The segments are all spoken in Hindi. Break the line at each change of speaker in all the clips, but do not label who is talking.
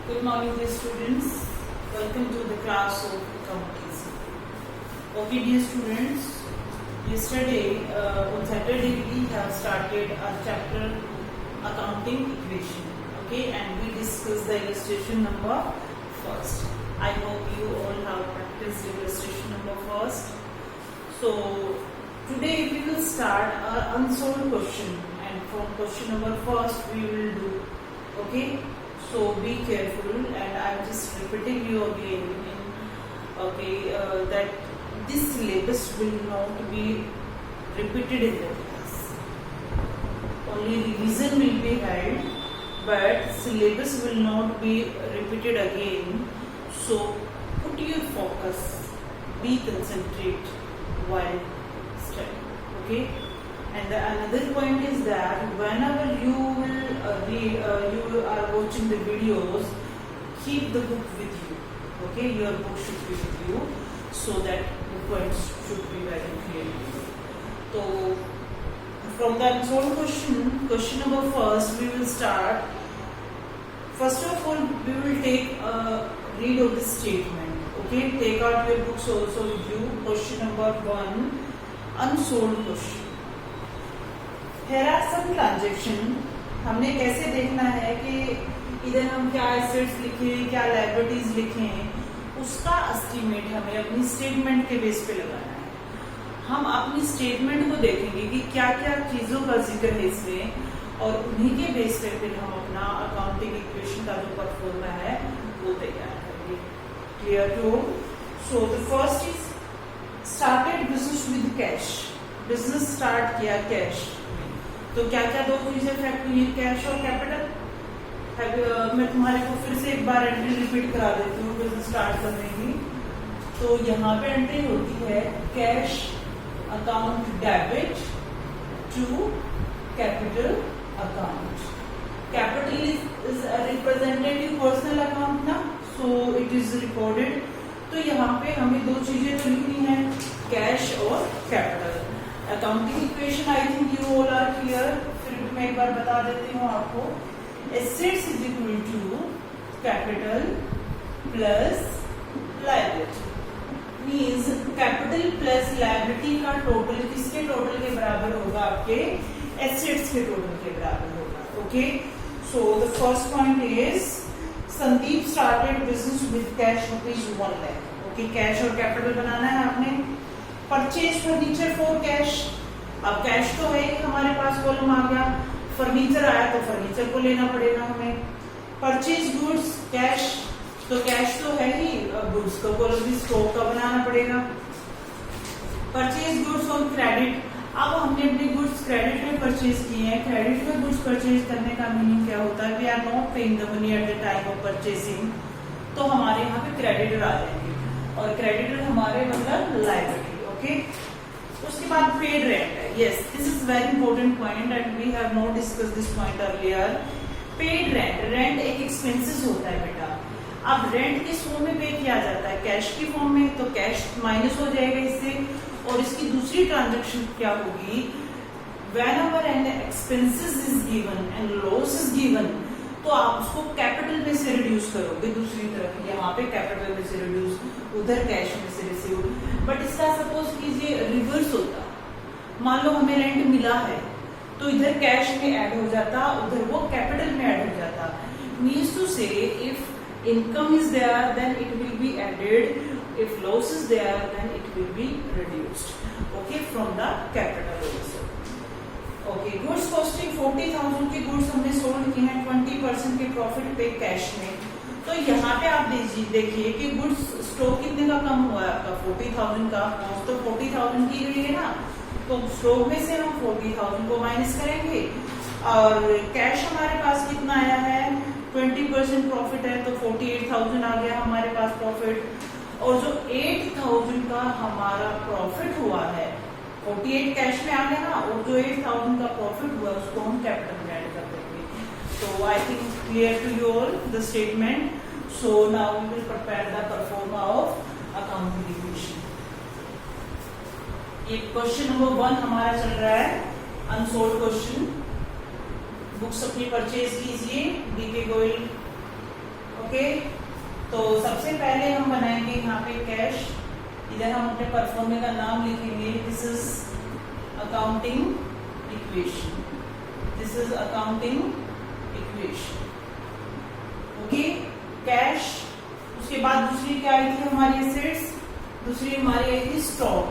Good morning, dear students. Welcome to the class of accountancy. Okay, dear students. Yesterday, on Saturday, we have started our chapter accounting equation. Okay, and we discussed the illustration number first. I hope you all have practiced illustration number first. So today we will start our unsolved question, and from question number first we will do. Okay. So be careful, and I am just repeating you again. That this syllabus will not be repeated in the class. Only revision will be held, but syllabus will not be repeated again. So put your focus, be concentrate while studying. Okay. And another point is that whenever you are watching the videos, keep the book with you. Okay, your book should be with you, so that the points should be very clear. So, from the unsolved question number first, we will start. First of all, we will take a read of the statement. Okay, take out your books also with you. Question number 1, unsolved question. Here are some transaction. हमने कैसे देखना है कि इधर हम क्या एसेट्स लिखें, क्या लायबिलिटीज लिखें, उसका एस्टीमेट हमें अपनी स्टेटमेंट के बेस पे लगाना है. हम अपनी स्टेटमेंट को देखेंगे कि क्या क्या चीजों का जिक्र है इसमें, और उन्हीं के बेस पे फिर हम अपना अकाउंटिंग इक्वेशन का जो परफॉर्मा है वो तैयार करेंगे. Clear to? So the first is started business with cash. Business start किया कैश. तो क्या क्या दो चीजें फैक्ट हुई, कैश और कैपिटल. मैं तुम्हारे को फिर से एक बार एंट्री रिपीट करा देती हूँ बिजनेस स्टार्ट करने की. तो यहाँ पे एंट्री होती है cash account debit to capital account. Capital is representative personal account ना, सो इट इज रिकॉर्डेड. तो यहाँ पे हमें दो चीजें तो लिखनी है, कैश और capital. Accounting equation I think you all are clear. फिर मैं एक बार बता देती हूँ आपको. Assets is equal to capital plus liability. Means capital plus liability का टोटल किसके टोटल के बराबर होगा? आपके एसेट्स के टोटल के बराबर होगा. Okay. So the first point is Sandeep started business with cash ₹1 lakh. Okay, cash और कैपिटल बनाना है आपने. Purchase furniture for cash. अब कैश तो है हमारे पास, कॉलम आ गया. फर्नीचर आया तो फर्नीचर को लेना पड़ेगा हमें. परचेज गुड्स कैश, तो कैश तो है ही, गुड्स का कॉलम भी स्टॉक का बनाना पड़ेगा. Purchase goods on credit. अब हमने अपने गुड्स क्रेडिट में परचेज किए हैं. क्रेडिट में गुड्स परचेज करने का मीनिंग क्या होता है? We are not paying the money at the time of purchasing. तो हमारे यहाँ पे क्रेडिटर आ जाएंगे, और क्रेडिटर हमारे मतलब लायबिलिटी. ओके. उसके बाद पेड रेंट है. Yes, this is very important point and we have not discuss this point earlier. Paid rent. Rent एक एक्सपेंसेस होता है बेटा. अब रेंट किस फॉर्म में पे किया जाता है? कैश की फॉर्म में. तो कैश माइनस हो जाएगा इससे, और इसकी दूसरी ट्रांजेक्शन क्या होगी? Whenever an expenses is given and loss is given, तो आप उसको कैपिटल में से रिड्यूस करोगे. दूसरी तरफ यहाँ पे कैपिटल में से रिड्यूस, उधर कैश में से रिसीव. बट इसका सपोज कीजिए रिवर्स होता. मान लो हमें रेंट मिला है, तो इधर कैश में ऐड हो जाता, उधर वो कैपिटल में ऐड हो जाता. Means to say if income is there then it will be added, if loss is there then it will be reduced. Okay, from the capital also. Okay. Goods costing 40,000 के गुड्स हमने सोल्ड किए हैं, 20% के प्रॉफिट पे कैश में. तो यहाँ पे आप देखिए कि गुड्स स्टॉक कितने का कम हुआ है आपका? 40,000 का. तो 40,000 की गई है ना, तो स्टॉक में से हम 40,000 को माइनस करेंगे, और कैश हमारे पास कितना आया है? 20% प्रॉफिट है, तो 48,000 आ गया हमारे पास प्रॉफिट. और जो 8,000 का हमारा प्रॉफिट हुआ है, 48 कैश में आ गया ना, और जो 8,000 का प्रॉफिट हुआ उसको हम कैपिटल में ऐड कर देंगे. तो I think clear to you all the statement. So now we will prepare the proforma of accounting equation. ये क्वेश्चन नंबर 1 हमारा चल रहा है, अनसोल्ड क्वेश्चन. बुक्स अपनी परचेज कीजिए, डीके गोयल. ओके, तो सबसे पहले हम बनाएंगे यहाँ पे कैश। इधर हम अपने परफॉर्मे का नाम लिखेंगे, this is accounting equation, this is accounting equation. Okay, cash. उसके बाद दूसरी क्या आई थी हमारी एसेट्स, दूसरी हमारी आई थी स्टॉक।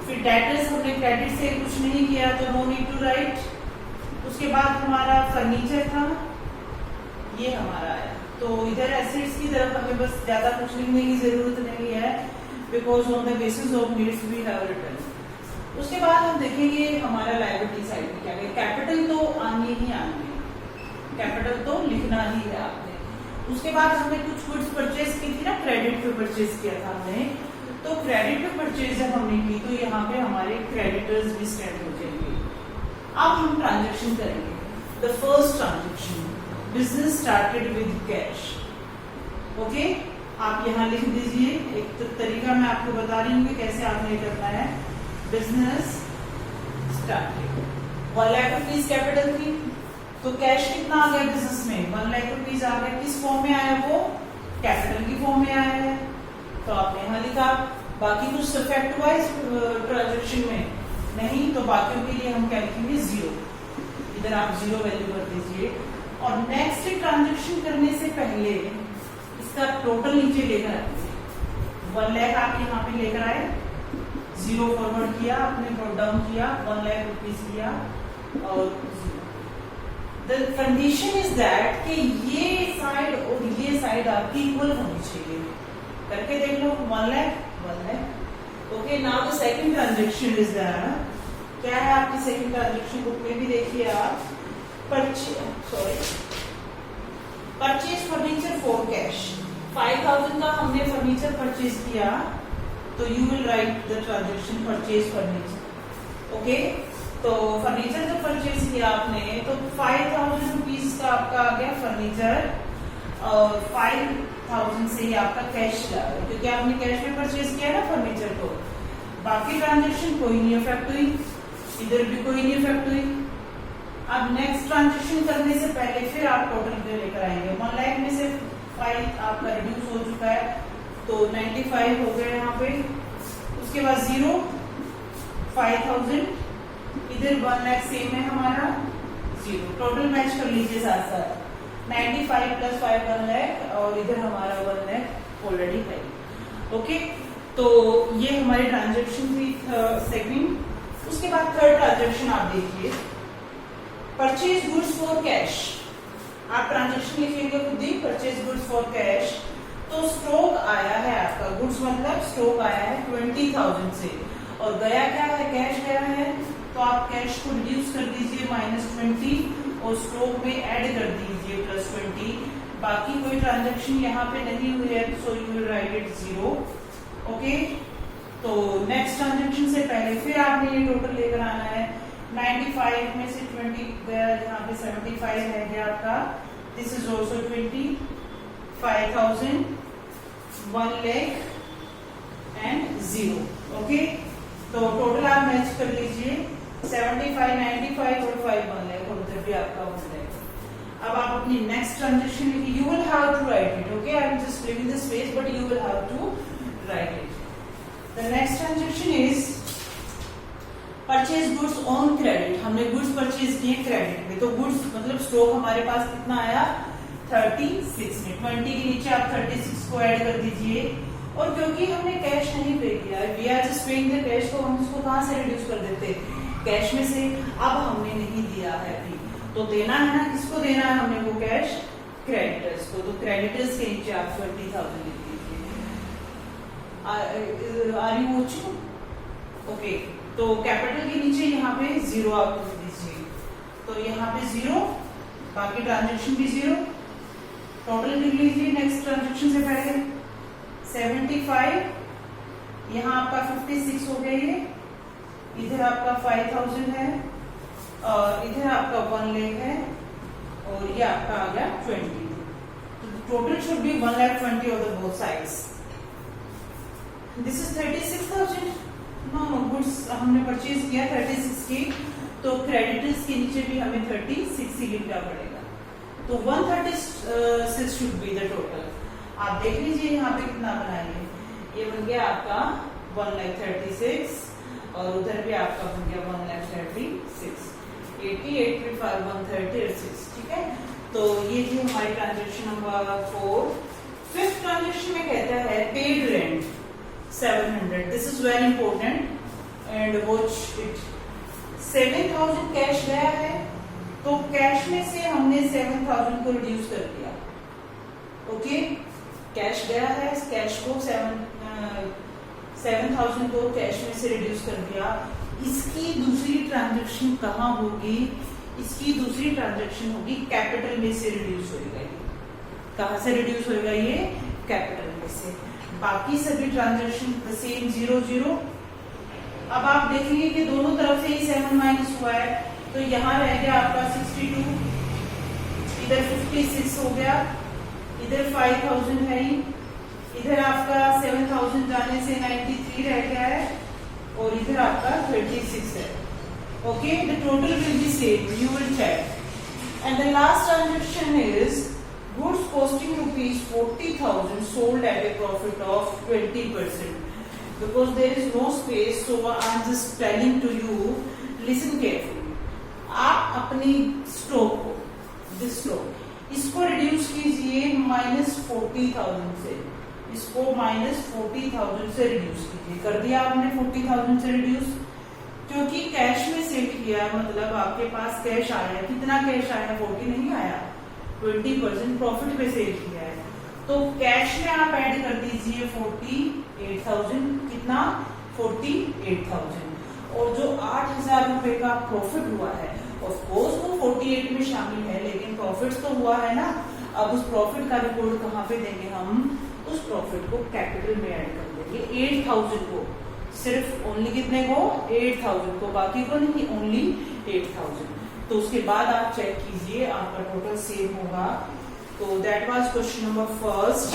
फिर डेटर्स, हमने क्रेडिट से कुछ नहीं किया तो नो नीड टू राइट। उसके बाद हमारा फर्नीचर था, ये हमारा आया। तो इधर एसेट्स की तरफ हमें बस ज्यादा कुछ लिखने की जरूरत नहीं है, because on the basis of needs we have written. उसके बाद हम देखेंगे हमारा लायबिलिटी साइड में क्या है। कैपिटल तो आनी ही आनी है, कैपिटल तो लिखना ही है आपने। उसके बाद हमने कुछ गुड्स परचेज की थी ना, क्रेडिट पे परचेज किया था हमने, तो क्रेडिट पे परचेज जब हमने की तो यहाँ पे हमारे क्रेडिटर्स भी स्टैंड हो जाएंगे। अब हम ट्रांजेक्शन करेंगे। The first transaction, business started with cash. Okay, आप यहाँ लिख दीजिए। एक तरीका मैं आपको बता रही हूँ कि कैसे आपने करना है। Business started, 1 lakh rupees capital थी, तो कैश कितना आ गया बिजनेस में, 1 लाख रुपीज आ गया। किस फॉर्म में आया वो, कैपिटल की फॉर्म में आया है, तो आपने यहाँ लिखा। बाकी कुछ इफेक्ट हुआ इस ट्रांजेक्शन में नहीं, तो बाकियों के लिए हम क्या लिखेंगे, 0। इधर आप 0 वैल्यू कर दीजिए। और नेक्स्ट ट्रांजेक्शन करने से पहले इसका टोटल नीचे लेकर आइए। 1 लाख आप यहाँ पे लेकर आए, 0 फॉरवर्ड किया आपने, ब्रॉट डाउन किया, 1 लाख रुपीज लिया और 0। The condition is that कि ये साइड और ये साइड आपकी इक्वल होनी चाहिए। करके देख लो, 1 lakh 1 lakh. Okay, now the second transaction is that, क्या है आपकी सेकंड ट्रांजेक्शन बुक में भी देखिए आप, परचेज फर्नीचर फॉर कैश। 5000 का हमने फर्नीचर परचेज किया, तो you will write the transaction purchase furniture. Okay, तो फर्नीचर जब परचेज किया आपने तो 5000 रुपीज का आपका आ गया फर्नीचर, और 5000 से ही आपका कैश चला गया, क्योंकि आपने कैश में परचेज किया ना फर्नीचर को। बाकी ट्रांजेक्शन कोई नहीं इफेक्ट हुई, इधर भी कोई नहीं इफेक्ट हुई। अब नेक्स्ट ट्रांजेक्शन करने से पहले फिर आप टोटल लेकर आएंगे। 1 लाख में से 5 आपका रिड्यूस हो चुका है, तो 95 हो गया यहाँ पे। उसके बाद 0, 5000, इधर 1 लाख सेम है हमारा, 0। टोटल मैच कर लीजिए साथ साथ, 95 प्लस 5 1 लाख, और इधर हमारा 1 लाख ऑलरेडी है। ओके, तो ये हमारी ट्रांजेक्शन थी सेकंड। उसके बाद थर्ड ट्रांजेक्शन आप देखिए, परचेज गुड्स फॉर कैश। आप ट्रांजेक्शन लिखेंगे खुद ही, परचेज गुड्स फॉर कैश। तो स्टॉक आया है आपका, गुड्स मतलब स्टॉक आया है 20,000 से, और गया क्या है, कैश गया है, तो आप कैश को रिड्यूस कर दीजिए -20 और स्टॉक में ऐड कर दीजिए +20। बाकी कोई ट्रांजेक्शन यहाँ पे नहीं हुई है, so you will write it 0। Okay, तो नेक्स्ट ट्रांजेक्शन से पहले फिर आपने ये टोटल लेकर आना है। 95 में से 20 गया, यहाँ पे 75 है गया आपका, this is also 20, 5000, 1 lakh and 0। Okay, तो टोटल आप मैच कर लीजिए, 75, 95 और 5 1 लाख, और उधर भी आपका 1 लाख। अब आप अपनी नेक्स्ट ट्रांजेक्शन लिखिए, you will have to write it. Okay, I am just leaving the space, but you will have to write it. The next transaction is purchase goods on credit. हमने गुड्स परचेज किए क्रेडिट में, तो गुड्स मतलब स्टॉक हमारे पास कितना आया, 36 में। 20 के नीचे आप 36 को ऐड कर दीजिए। और क्योंकि हमने कैश नहीं पे किया, we are just paying the cash, तो हम इसको कहाँ से रिड्यूस कर देते, कैश में से। अब हमने नहीं दिया है अभी, तो देना है ना, किसको देना है हमने वो कैश, क्रेडिटर्स को। तो क्रेडिटर्स के नीचे आप 20,000 लिख दीजिए। Are you watching? ओके, तो कैपिटल के नीचे यहाँ पे 0 आप लिख दीजिए, तो यहाँ पे 0, बाकी ट्रांजेक्शन भी 0। टोटल लिख लीजिए नेक्स्ट ट्रांजेक्शन से पहले, 75, यहाँ आपका 56 हो गया ये, इधर आपका 5000 है, और इधर आपका 1 लाख है, और ये आपका आ गया 20। तो total should be 1,20,000 on the both sides. This is 36,000। No, goods हमने परचेज किया 36 की, तो क्रेडिटर्स के नीचे भी हमें 36 ही लिखना पड़ेगा। तो 136 शुड बी द टोटल। आप देख लीजिए यहाँ पे कितना बनाएंगे, ये बन गया आपका 1,36,000 और उधर भी आपका बन गया 1,36,000, 80, 85, 136, ठीक है। तो ये थी हमारी ट्रांजेक्शन नंबर 4। फिफ्थ ट्रांजेक्शन में कहता है paid rent 700, this is very important and watch it. 7,000 cash गया है, तो कैश में से हमने 7,000 को रिड्यूस कर दिया। ओके, कैश गया है, कैश को 7,000 को कैश में से रिड्यूस कर दिया। इसकी दूसरी ट्रांजैक्शन कहाँ होगी? इसकी दूसरी ट्रांजैक्शन होगी कैपिटल में से रिड्यूस होएगा। ये कहाँ से रिड्यूस होएगा? ये कैपिटल में से। बाकी सभी ट्रांजैक्शन सेम 0 0। अब आप देखेंगे कि दोनों तरफ से ही 7 माइनस हुआ है, तो यहाँ रह गया आपका 62, इधर 56 हो गया, इधर 5,000 है ही, इधर आपका 7,000 जाने से 93 रह गया है और इधर आपका 36 है। Okay, the total will be same, you will check. And the last transaction is goods costing ₹40,000 sold at a profit of 20%. Because there is no space, so I am just telling to you, listen carefully. आप अपनी स्टॉक को, दिस स्टॉक, इसको रिड्यूस कीजिए -40,000 से, इसको -40,000 से रिड्यूस कीजिए। कर दिया आपने 40,000 से रिड्यूस, क्योंकि कैश में सेल किया, मतलब आपके पास कैश आया। कितना कैश आया? 40 नहीं आया, 20% प्रॉफिट पे सेल किया है। तो कैश में आप ऐड कर दीजिए 48,000, कितना? 48,000। और जो 8,000 रुपए का प्रॉफिट हुआ है, ऑफ कोर्स वो 48 में शामिल है, लेकिन प्रॉफिट तो हुआ है ना। अब उस प्रॉफिट का रिपोर्ट कहाँ पे देंगे हम? उस प्रॉफिट को कैपिटल में ऐड कर देंगे। 8,000 को, सिर्फ ओनली कितने को? 8,000 को, बाकी को नहीं, ओनली 8,000। तो उसके बाद आप चेक कीजिए, आपका टोटल सेम होगा। तो that was question number first.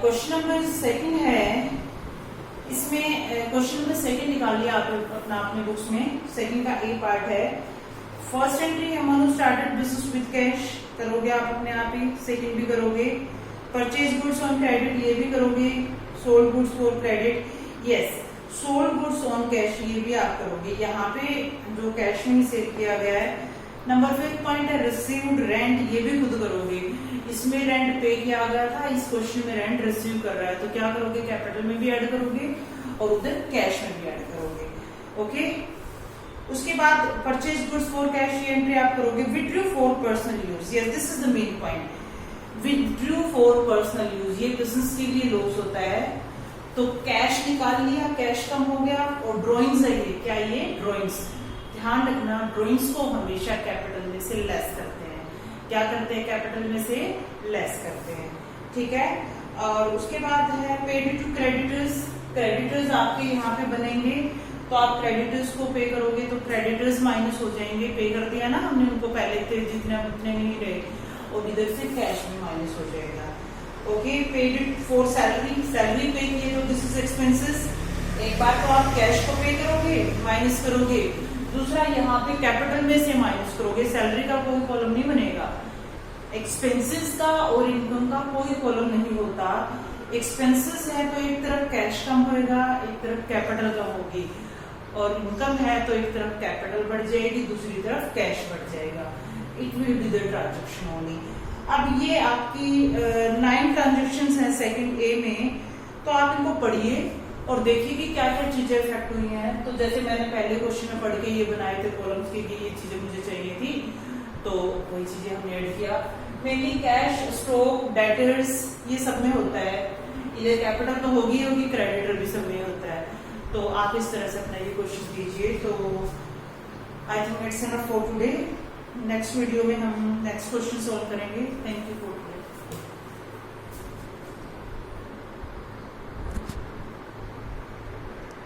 Question number second है, इसमें क्वेश्चन नंबर सेकंड निकालिए आप अपने बुक्स में। सेकंड का ए पार्ट है। First entry Aman started business with cash, करोगे आप अपने आप ही। सेकंड भी करोगे। परचेज गुड्स ऑन क्रेडिट, ये भी करोगे। Sold goods for credit, yes, sold goods on cash, ये भी आप करोगे। यहाँ पे जो कैश में सेल किया गया है। नंबर 5 पॉइंट है रिसीव्ड रेंट, ये भी खुद करोगे। इसमें रेंट पे किया गया था, इस क्वेश्चन में रेंट रिसीव कर रहा है, तो क्या करोगे? कैपिटल में भी ऐड करोगे और उधर कैश में भी ऐड करोगे। ओके, उसके बाद परचेज गुड्स फॉर कैश, ये एंट्री आप करोगे। Withdrew for personal use, yes, this is the main point. Withdrew for personal use, ये बिजनेस के लिए लॉस होता है, तो कैश निकाल लिया, कैश कम हो गया। और ड्रॉइंग्स है ये, क्या ये? ड्रॉइंग्स। ध्यान रखना, ड्रॉइंग्स को हमेशा कैपिटल में से लेस करते हैं। क्या करते हैं? कैपिटल में से लेस करते हैं, ठीक है। और उसके बाद है पेड टू क्रेडिटर्स। क्रेडिटर्स आपके यहाँ पे बनेंगे, तो आप क्रेडिटर्स को पे करोगे, तो क्रेडिटर्स माइनस हो जाएंगे। पे कर दिया ना हमने उनको, पहले थे जितने उतने नहीं रहे, और इधर से कैश में माइनस हो जाएगा। Okay, paid for salary, salary पे किए, तो दिस इज एक्सपेंसेस। एक बार तो आप कैश को पे करोगे, माइनस करोगे, दूसरा यहाँ पे कैपिटल में से माइनस करोगे। सैलरी का कोई कॉलम नहीं बनेगा, एक्सपेंसेस का और इनकम का कोई कॉलम नहीं होता। एक्सपेंसेस है तो एक तरफ कैश कम होएगा, एक तरफ कैपिटल कम होगी, और इनकम है तो एक तरफ कैपिटल बढ़ जाएगी, दूसरी तरफ कैश बढ़ जाएगा। It will be the transaction only. अब ये आपकी 9 ट्रांजेक्शन है सेकंड ए में, तो आप इनको पढ़िए और देखिए कि क्या क्या चीजें इफेक्ट हुई हैं। तो जैसे मैंने पहले क्वेश्चन में पढ़ के ये बनाए थे कॉलम्स के, ये चीजें मुझे चाहिए थी, तो वही चीजें हमने ऐड किया। मेनली कैश, स्टॉक, डेटर्स, ये सब में होता है। इधर कैपिटल तो होगी, क्रेडिटर भी सब में होता है। तो आप इस तरह से अपना ये क्वेश्चन कीजिए। तो I think it's enough for today. Next video में हम नेक्स्ट क्वेश्चन सॉल्व करेंगे। Thank you for